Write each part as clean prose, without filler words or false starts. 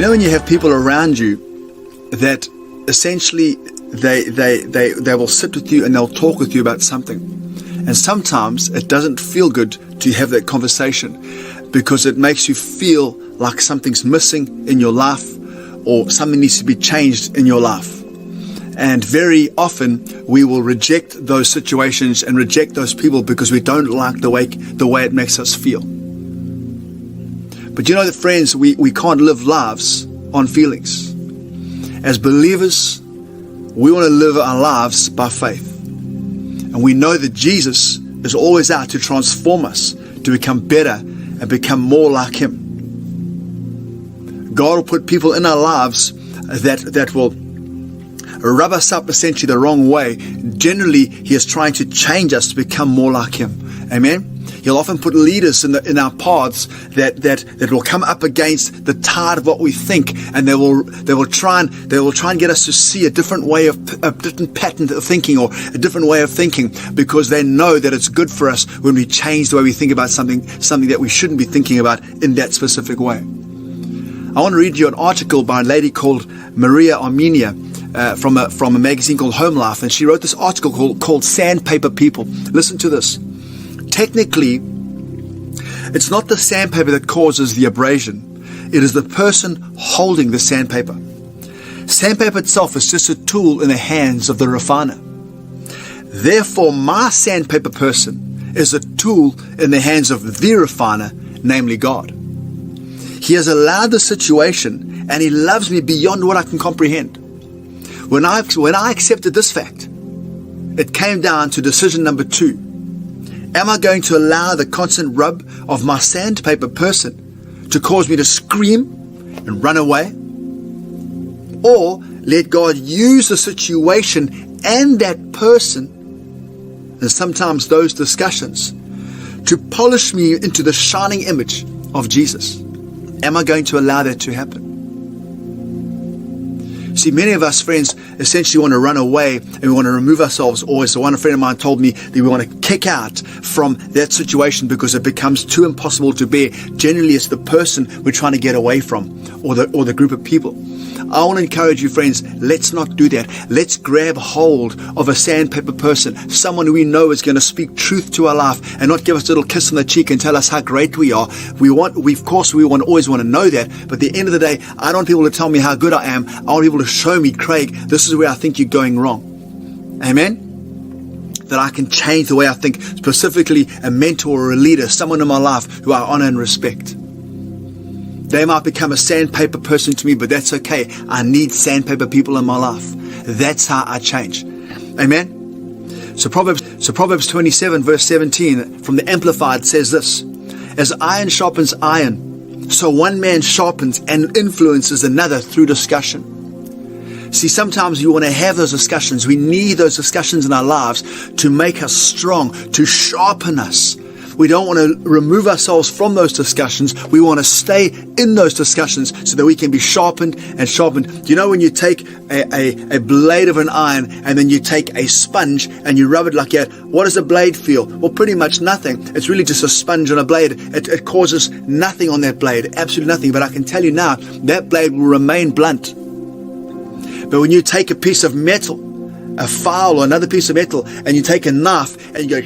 You know, when you have people around you that essentially they will sit with you and they'll talk with you about something. And sometimes it doesn't feel good to have that conversation because it makes you feel like something's missing in your life or something needs to be changed in your life. And very often we will reject those situations and reject those people because we don't like the way it makes us feel. But you know that, friends, we can't live lives on feelings. As believers, we want to live our lives by faith. And we know that Jesus is always out to transform us, to become better and become more like Him. God will put people in our lives that will rub us up essentially the wrong way. Generally, He is trying to change us to become more like Him. Amen? He'll often put leaders in our paths that will come up against the tide of what we think, and they will try and get us to see a different different pattern of thinking or a different way of thinking, because they know that it's good for us when we change the way we think about something that we shouldn't be thinking about in that specific way. I want to read you an article by a lady called Maria Armenia from a magazine called Home Life, and she wrote this article called Sandpaper People. Listen to this. Technically, it's not the sandpaper that causes the abrasion. It is the person holding the sandpaper. Sandpaper itself is just a tool in the hands of the refiner. Therefore, my sandpaper person is a tool in the hands of the refiner, namely God. He has allowed the situation, and He loves me beyond what I can comprehend. When I accepted this fact, it came down to decision number 2. Am I going to allow the constant rub of my sandpaper person to cause me to scream and run away? Or let God use the situation and that person, and sometimes those discussions, to polish me into the shining image of Jesus? Am I going to allow that to happen? See, many of us, friends, essentially want to run away and we want to remove ourselves always. So one friend of mine told me that we want to kick out from that situation because it becomes too impossible to bear. Generally, it's the person we're trying to get away from, or the group of people. I want to encourage you, friends, let's not do that. Let's grab hold of a sandpaper person, someone who we know is going to speak truth to our life and not give us a little kiss on the cheek and tell us how great we are. We always want to know that, but at the end of the day, I don't want people to tell me how good I am. I want people to show me, Craig, this is where I think you're going wrong. Amen? That I can change the way I think, specifically a mentor or a leader, someone in my life who I honor and respect. They might become a sandpaper person to me, but that's okay. I need sandpaper people in my life. That's how I change. Amen? So Proverbs 27 verse 17 from the Amplified says this: as iron sharpens iron, so one man sharpens and influences another through discussion. See, sometimes you want to have those discussions. We need those discussions in our lives to make us strong, to sharpen us. We don't want to remove ourselves from those discussions. We want to stay in those discussions so that we can be sharpened and sharpened. You know, when you take a blade of an iron and then you take a sponge and you rub it like that, what does a blade feel? Well, pretty much nothing. It's really just a sponge on a blade. It causes nothing on that blade, absolutely nothing. But I can tell you now, that blade will remain blunt. But when you take a piece of metal, a file or another piece of metal, and you take a knife and you go,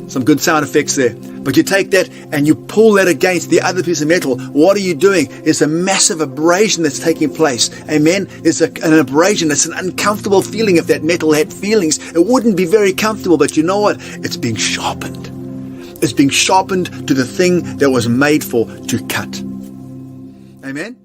some good sound effects there. But you take that and you pull that against the other piece of metal. What are you doing? It's a massive abrasion that's taking place. Amen? It's an abrasion. It's an uncomfortable feeling. If that metal had feelings, it wouldn't be very comfortable. But you know what? It's being sharpened. It's being sharpened to the thing that was made for, to cut. Amen?